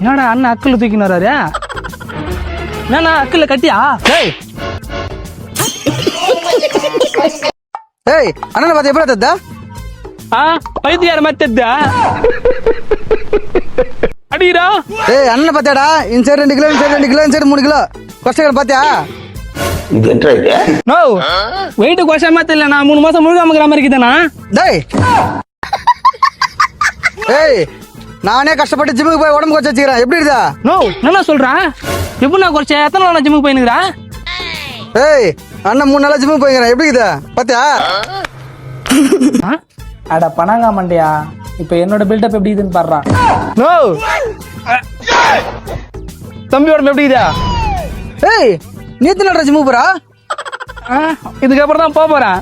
என்னடா அண்ணன் அக்கில் தூக்கின்னு வராரு? என்னண்ணா அக்கில் கட்டியா? ஏய் ஏய் அண்ணனை பார்த்து எப்படி தத்தா? பைத்தியார மாத்தா அடிக்கிறா. ஏய் அண்ணனை பார்த்தியாடா? இந்த சைடு 2 கிலோ, இந்த சைடு 2 கிலோ, இந்த சைடு 3 கிலோ கொஸ்டின் பார்த்தியா? நோ வெயிட் கொஷமா தெரியல. நான் 3 மாசம் முழுகாம இருக்கிற மாதிரி இருக்குதானா? டேய் ஏய் நானே கஷ்டப்பட்டு ஜிம்முக்கு போய் உடம்பு குறைச்சு வச்சுக்கிறேன். எப்படி இருக்குதா? நோ என்ன சொல்றா? எப்படி நான் குறைச்ச? எத்தனை நாள் ஜிம்முக்கு போயினுக்கிறா? ஏய் அண்ணன் 3 நாளா ஜிம்முக்கு போய்க்கிறேன். எப்படி இருக்குதா பாத்தியா? அட பணங்கா மண்டையா, இப்ப என்னோட பில்டப் எப்படி இதுன்னு பாடுறா. நோ தம்பியோட எப்படி இதா? ஏய் நீ எத்தனை நாள் ஜிம்முக்கு போறா? இதுக்கப்புறம் தான் போறேன்.